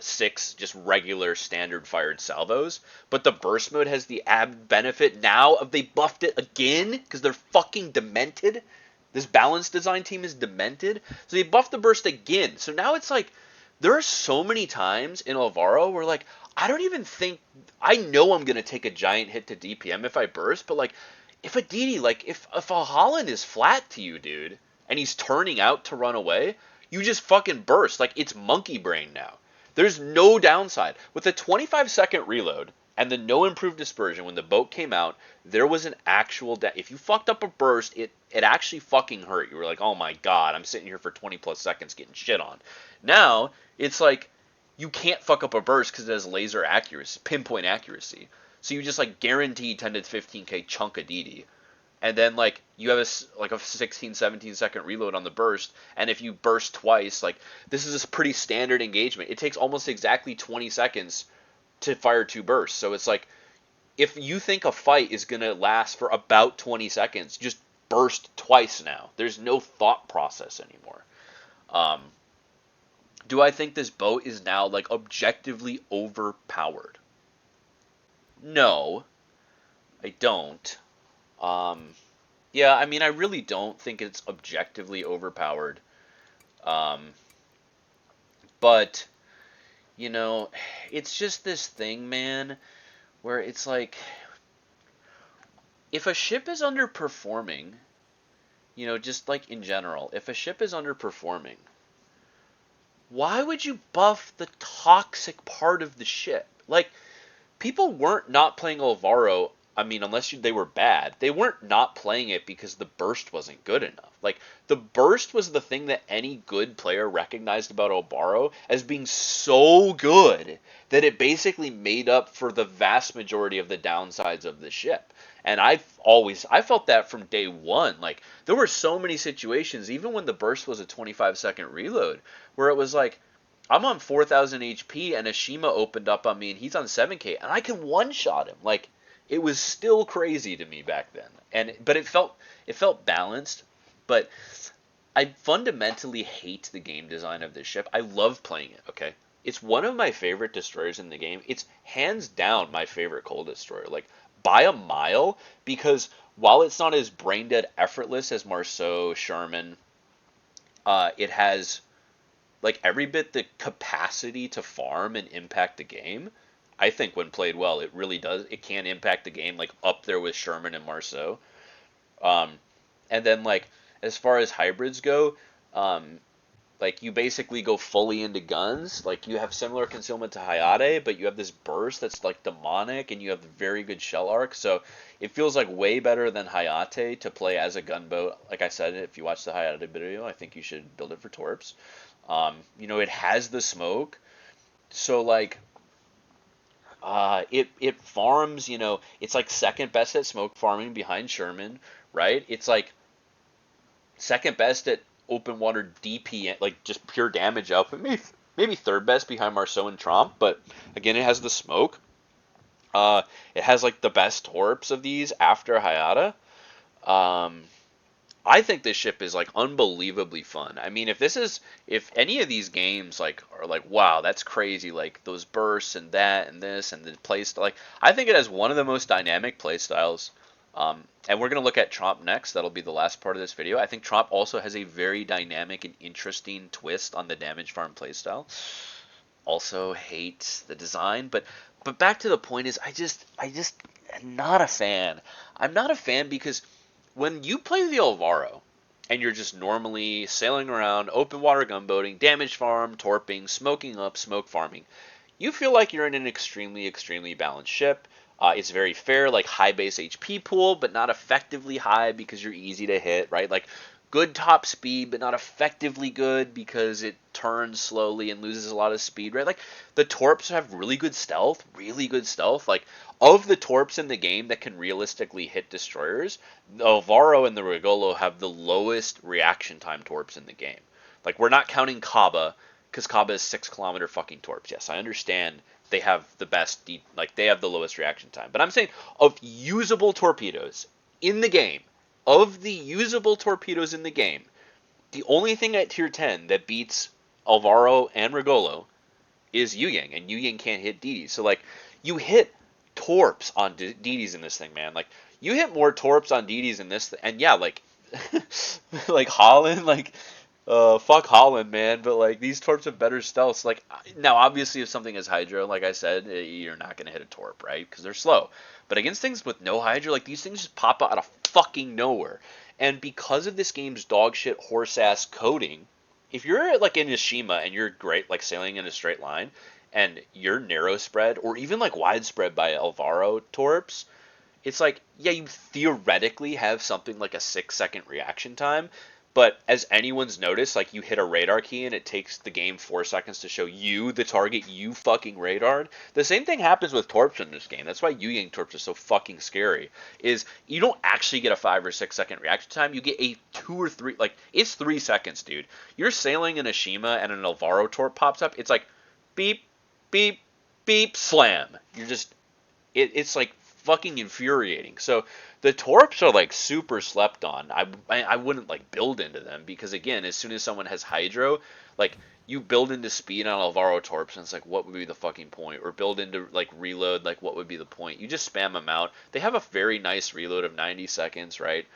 6 just regular standard fired salvos. But the burst mode has the added benefit now of they buffed it again because they're fucking demented. This balance design team is demented. So they buffed the burst again. So now it's like there are so many times in Alvaro where like I don't even think I know I'm gonna take a giant hit to DPM if I burst, but like if a DD like if a Holland is flat to you, dude, and he's turning out to run away, you just fucking burst. Like it's monkey brain now. There's no downside. With a 25-second reload and the no improved dispersion, when the boat came out, there was an actual if you fucked up a burst, it actually fucking hurt. You were like, oh my god, I'm sitting here for 20 plus seconds getting shit on. Now, it's like, you can't fuck up a burst because it has laser accuracy, pinpoint accuracy. So you just like guarantee 10 to 15k chunk of DD. And then like you have a 16 17 second reload on the burst, and if you burst twice, like this is a pretty standard engagement. It takes almost exactly 20 seconds to fire 2 bursts. So it's like if you think a fight is going to last for about 20 seconds, just burst twice now. There's no thought process anymore. Do I think this boat is now like objectively overpowered? No, I don't. Yeah, I mean, I really don't think it's objectively overpowered. Um, but, you know, it's just this thing, man, where it's like, if a ship is underperforming, you know, just like in general, if a ship is underperforming, why would you buff the toxic part of the ship? Like, people weren't not playing Alvaro. I mean, unless they were bad, they weren't not playing it because the burst wasn't good enough. Like, the burst was the thing that any good player recognized about Alvaro as being so good that it basically made up for the vast majority of the downsides of the ship. And I felt that from day one. Like, there were so many situations, even when the burst was a 25-second reload, where it was like, I'm on 4,000 HP and Ashima opened up on me and he's on 7k and I can one-shot him. Like, it was still crazy to me back then. But it felt balanced, but I fundamentally hate the game design of this ship. I love playing it, okay? It's one of my favorite destroyers in the game. It's hands down my favorite coal destroyer, like by a mile, because while it's not as brain dead effortless as Marceau, Sherman, it has like every bit the capacity to farm and impact the game. I think when played well, it really does. It can impact the game, like up there with Sherman and Marceau. And then like as far as hybrids go, like you basically go fully into guns. Like you have similar concealment to Hayate, but you have this burst that's like demonic, and you have very good shell arc. So it feels like way better than Hayate to play as a gunboat. Like I said, if you watch the Hayate video, I think you should build it for Torps. You know, it has the smoke, so like it farms. You know, it's like second best at smoke farming behind Sherman, right? It's like second best at open water DP, like just pure damage output. Maybe third best behind Marceau and Tromp, but again, it has the smoke. It has like the best torps of these after Hayata. I think this ship is like unbelievably fun. I mean, if any of these games like are like, wow, that's crazy, like those bursts and that and this and the playstyle, like I think it has one of the most dynamic playstyles. And we're gonna look at Tromp next. That'll be the last part of this video. I think Tromp also has a very dynamic and interesting twist on the damage farm playstyle. Also hate the design, but back to the point is I just am not a fan. I'm not a fan because when you play the Alvaro and you're just normally sailing around, open water gunboating, damage farm, torping, smoking up, smoke farming, you feel like you're in an extremely, extremely balanced ship. It's very fair, like high base HP pool, but not effectively high because you're easy to hit, right? Like good top speed, but not effectively good because it turns slowly and loses a lot of speed, right? Like the torps have really good stealth, really good stealth. Like of the torps in the game that can realistically hit destroyers, the Alvaro and the Regolo have the lowest reaction time torps in the game. Like we're not counting Kaba because Kaba is 6 kilometer fucking torps. Yes, I understand they have the best, like they have the lowest reaction time. But I'm saying of usable torpedoes in the game, of the usable torpedoes in the game, the only thing at tier 10 that beats Alvaro and Regolo is Yu Yang, and Yu Yang can't hit DDs. So like you hit torps on DDs in this thing, man. Like you hit more torps on DDs in this, and yeah, like like Holland, like fuck Holland, man. But like these torps have better stealth. So, like now, obviously, if something is Hydra, like I said, you're not gonna hit a torp, right? Because they're slow. But against things with no Hydra, like these things just pop out of fucking nowhere. And because of this game's dogshit horse ass coding, if you're like in Nishima and you're great, like sailing in a straight line, and you're narrow spread or even like widespread by Alvaro torps, it's like, yeah, you theoretically have something like a 6 second reaction time, but as anyone's noticed, like you hit a radar key and it takes the game 4 seconds to show you the target you fucking radared. The same thing happens with torps in this game. That's why Yu Yang torps are so fucking scary. Is you don't actually get a 5 or 6 second reaction time. You get a 2 or 3, like it's 3 seconds, dude. You're sailing in a Shima and an Alvaro torp pops up. It's like beep, beep, beep, slam. You're just it's like fucking infuriating. So the torps are like super slept on. I wouldn't like build into them because again, as soon as someone has hydro, like you build into speed on Alvaro torps and it's like what would be the fucking point? Or build into like reload, like what would be the point? You just spam them out. They have a very nice reload of 90 seconds, right?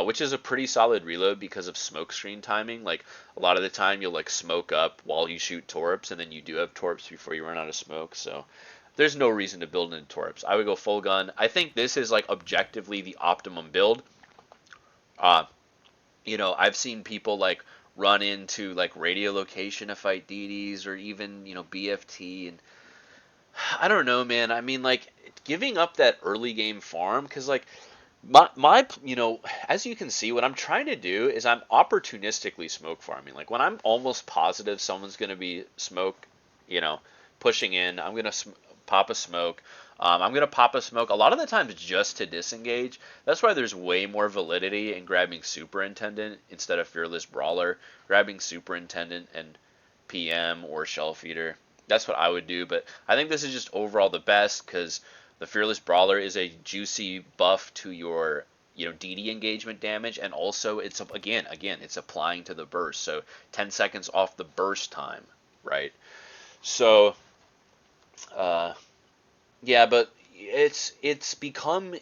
Which is a pretty solid reload because of smoke screen timing. Like a lot of the time you'll like smoke up while you shoot torps and then you do have torps before you run out of smoke. So there's no reason to build into torps. I would go full gun. I think this is like objectively the optimum build. Uh, I've seen people like run into like radio location to fight DDs or even, BFT, and I don't know, man. I mean, like giving up that early game farm because like my as you can see, what I'm trying to do is I'm opportunistically smoke farming. Like when I'm almost positive someone's gonna be smoke, you know, pushing in, I'm gonna pop a smoke. I'm gonna pop a smoke a lot of the times just to disengage. That's why there's way more validity in grabbing Superintendent instead of Fearless Brawler. Grabbing Superintendent and PM or Shell Feeder. That's what I would do. But I think this is just overall the best because the Fearless Brawler is a juicy buff to your DD engagement damage, and also it's again it's applying to the burst. So 10 seconds off the burst time, right? So yeah, but it's become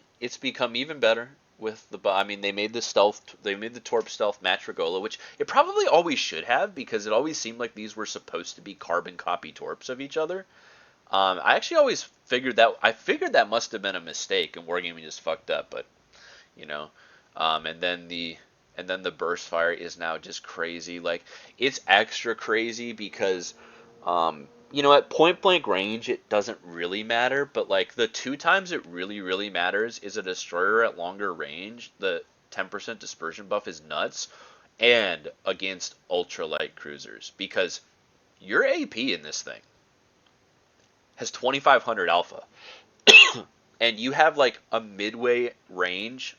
even better with the I mean they made the Torp stealth match Regola, which it probably always should have because it always seemed like these were supposed to be carbon copy Torps of each other. I actually always figured that must have been a mistake and Wargaming just fucked up, but you know, and then the burst fire is now just crazy. Like it's extra crazy because at point blank range, it doesn't really matter, but like the two times it really, really matters is a destroyer at longer range. The 10% dispersion buff is nuts, and against ultralight cruisers because your AP in this thing has 2500 alpha, and you have like a midway range.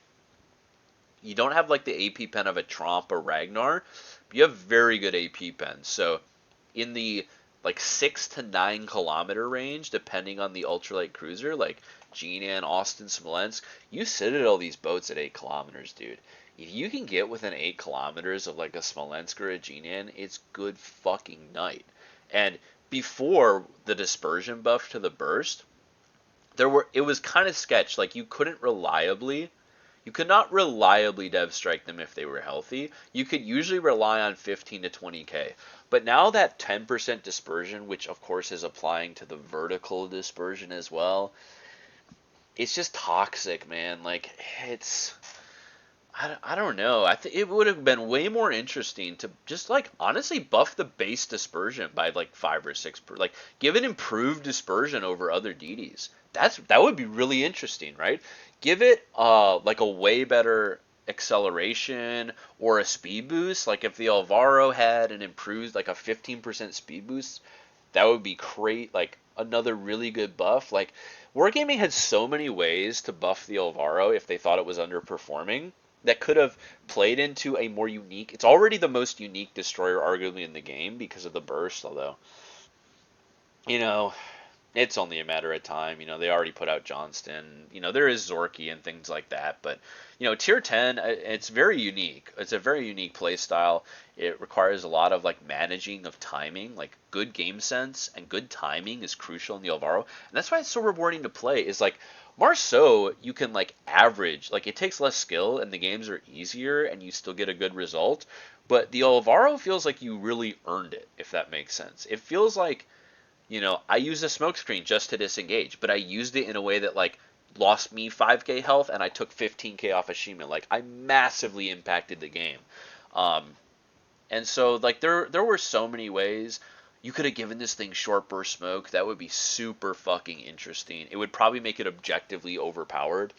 You don't have like the AP pen of a Tromp or Ragnar, but you have very good AP pens. So in the like 6 to 9 kilometer range, depending on the ultralight cruiser, like Jinan, Austin, Smolensk, you sit at all these boats at 8 kilometers, dude. If you can get within 8 kilometers of like a Smolensk or a Jinan, it's good fucking night. And before the dispersion buff to the burst, it was kind of sketch. Like you could not reliably dev strike them if they were healthy. You could usually rely on 15 to 20k. But now that 10% dispersion, which of course is applying to the vertical dispersion as well, it's just toxic, man. Like I don't know. I think it would have been way more interesting to just like honestly buff the base dispersion by like 5 or 6 per, like give it improved dispersion over other DDs. That would be really interesting, right? Give it like a way better acceleration or a speed boost. Like if the Alvaro had an improved like a 15% speed boost, that would be great. Like another really good buff. Like Wargaming had so many ways to buff the Alvaro if they thought it was underperforming that could have played into a more unique. It's already the most unique destroyer arguably in the game because of the burst, although you know it's only a matter of time. They already put out Johnston. There is Zorky and things like that. But, Tier 10, it's very unique. It's a very unique play style. It requires a lot of, like, managing of timing. Like, good game sense and good timing is crucial in the Alvaro. And that's why it's so rewarding to play, is, like, Marceau, you can, like, average. Like, it takes less skill and the games are easier and you still get a good result. But the Alvaro feels like you really earned it, if that makes sense. It feels like I used a smokescreen just to disengage, but I used it in a way that like lost me 5k health and I took 15k off of Shima. Like I massively impacted the game. Um, and so like there were so many ways you could have given this thing short burst smoke. That would be super fucking interesting. It would probably make it objectively overpowered,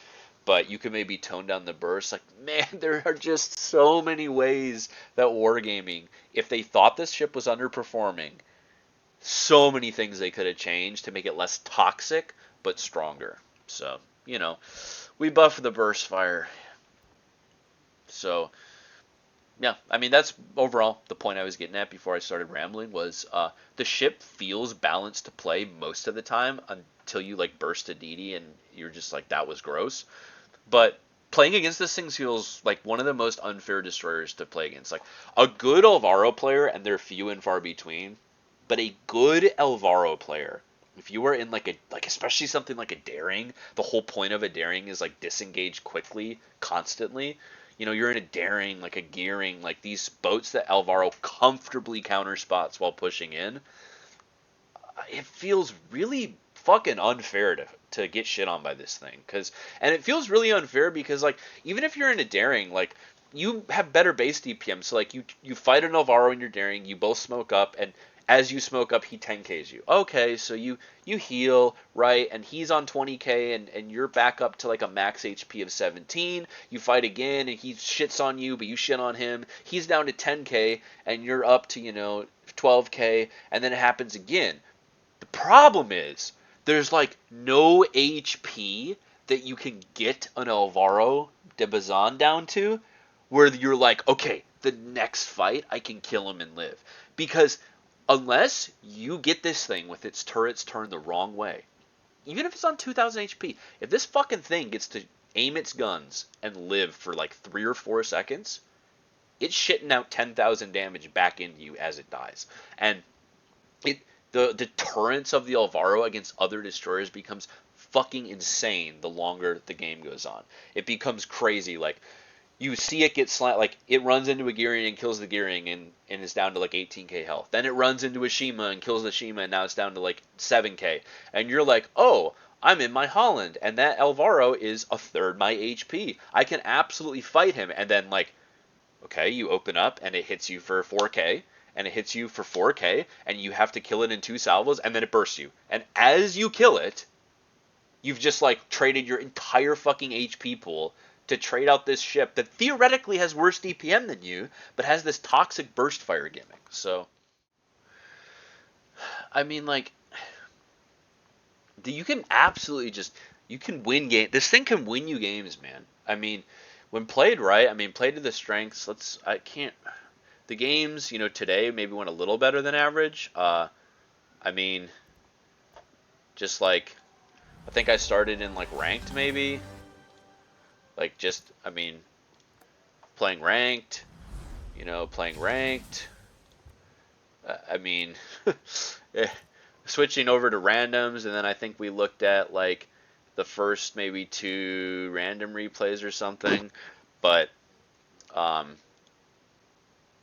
but you could maybe tone down the burst. Like man, there are just so many ways that Wargaming, if they thought this ship was underperforming, so many things they could have changed to make it less toxic but stronger. So, we buff the burst fire. So, yeah, I mean that's overall the point I was getting at before I started rambling was the ship feels balanced to play most of the time until you like burst a DD and you're just like that was gross. But playing against this thing feels like one of the most unfair destroyers to play against. Like a good Alvaro player, and they're few and far between, but a good Alvaro player, if you were in like especially something like a daring, the whole point of a daring is like disengage quickly, constantly. You're in a daring, like a gearing, like these boats that Alvaro comfortably counter spots while pushing in. It feels really fucking unfair to get shit on by this thing, and it feels really unfair because like even if you're in a daring, like you have better base DPM, so like you fight an Alvaro in your daring, you both smoke up, and as you smoke up he 10k's you. Okay, so you heal, right, and he's on 20k and you're back up to like a max HP of 17. You fight again and he shits on you, but you shit on him. He's down to 10k and you're up to 12k, and then it happens again. The problem is there's like no HP that you can get an Alvaro de Bazan down to where you're like, okay, the next fight I can kill him and live. Because unless you get this thing with its turrets turned the wrong way, even if it's on 2000 HP, if this fucking thing gets to aim its guns and live for like 3 or 4 seconds, it's shitting out 10,000 damage back into you as it dies. And it the deterrence of the Alvaro against other destroyers becomes fucking insane the longer the game goes on. It becomes crazy. Like you see it get like it runs into a Gearing and kills the Gearing and is down to like 18k health. Then it runs into a Shima and kills the Shima and now it's down to like 7k. And you're like, oh, I'm in my Holland and that Alvaro is a third my HP. I can absolutely fight him. And then like, okay, you open up and it hits you for 4k and it hits you for 4k and you have to kill it in 2 salvos and then it bursts you. And as you kill it, you've just like traded your entire fucking HP pool to trade out this ship that theoretically has worse DPM than you, but has this toxic burst fire gimmick. So, I mean, like, you can absolutely you can win game. This thing can win you games, man. I mean, when played right, I mean, played to the strengths. The games, today maybe went a little better than average. I mean, just like, I think I started in like ranked maybe. Like I mean, playing ranked, playing ranked. I mean, switching over to randoms, and then I think we looked at like the first maybe 2 random replays or something. But,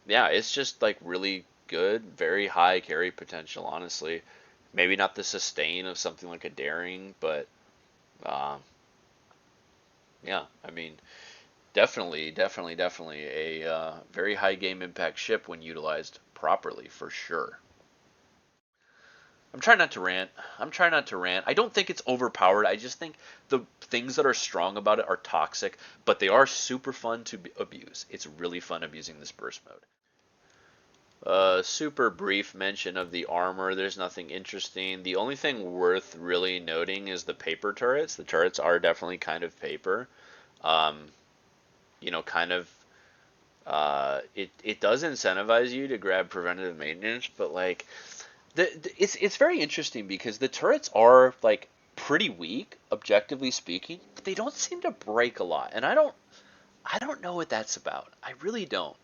yeah, it's just like really good, very high carry potential, honestly. Maybe not the sustain of something like a daring, but, yeah, I mean, Definitely, definitely, definitely a very high game impact ship when utilized properly, for sure. I'm trying not to rant. I'm trying not to rant. I don't think it's overpowered. I just think the things that are strong about it are toxic, but they are super fun to abuse. It's really fun abusing this burst mode. Super brief mention of the armor. There's nothing interesting. The only thing worth really noting is the paper turrets. The turrets are definitely kind of paper. Um, kind of. It does incentivize you to grab preventative maintenance, but like it's very interesting because the turrets are like pretty weak, objectively speaking, but they don't seem to break a lot, and I don't know what that's about. I really don't.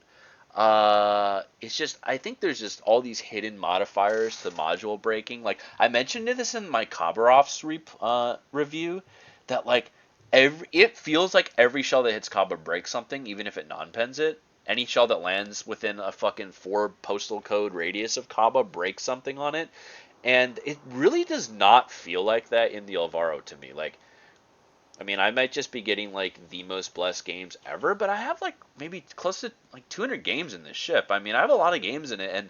It's just I think there's just all these hidden modifiers to module breaking. Like I mentioned this in my Khabarovsk review, that like it feels like every shell that hits Kaba breaks something, even if it non-pens it. Any shell that lands within a fucking 4 postal code radius of Kaba breaks something on it, and it really does not feel like that in the Alvaro to me. Like I mean, I might just be getting like the most blessed games ever, but I have like maybe close to like 200 games in this ship. I mean, I have a lot of games in it, and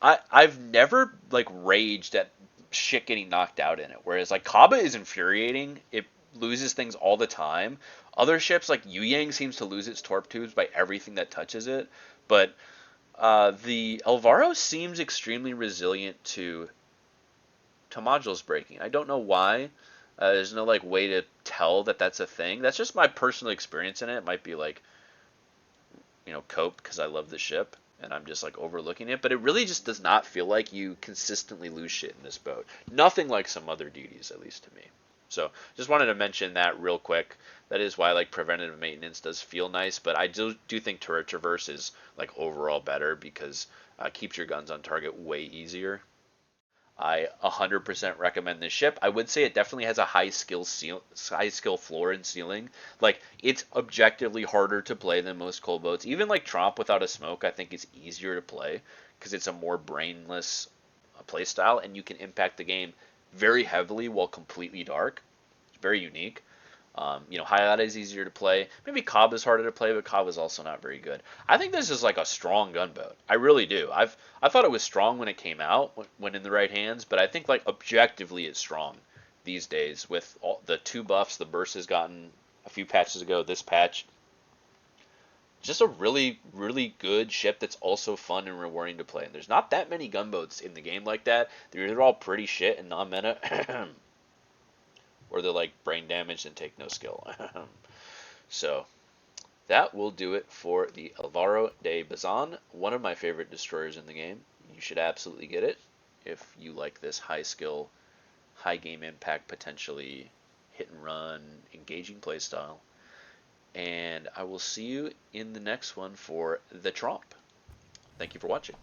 I've never like raged at shit getting knocked out in it. Whereas like Kaba is infuriating. It loses things all the time. Other ships like Yu Yang seems to lose its torp tubes by everything that touches it, but the Alvaro seems extremely resilient to modules breaking. I don't know why. There's no like way to tell that that's a thing. That's just my personal experience in it. It might be like cope because I love the ship and I'm just like overlooking it, but it really just does not feel like you consistently lose shit in this boat. Nothing like some other duties, at least to me. So just wanted to mention that real quick. That is why like preventative maintenance does feel nice, but I do think turret traverse is like overall better because keeps your guns on target way easier. I 100% recommend this ship. I would say it definitely has a high skill floor and ceiling. Like it's objectively harder to play than most cold boats. Even like Tromp without a smoke, I think is easier to play because it's a more brainless play style, and you can impact the game very heavily while completely dark. It's very unique. Highlight is easier to play. Maybe Cobb is harder to play, but Cobb is also not very good. I think this is like a strong gunboat. I really do. I thought it was strong when it came out, when in the right hands, but I think like objectively it's strong these days with all the 2 buffs the burst has gotten a few patches ago. This patch, just a really really good ship that's also fun and rewarding to play. And there's not that many gunboats in the game like that. They're either all pretty shit and non-meta, or they're like brain damaged and take no skill. So that will do it for the Alvaro de Bazan, one of my favorite destroyers in the game. You should absolutely get it if you like this high skill, high game impact, potentially hit and run, engaging playstyle. And I will see you in the next one for the Tromp. Thank you for watching.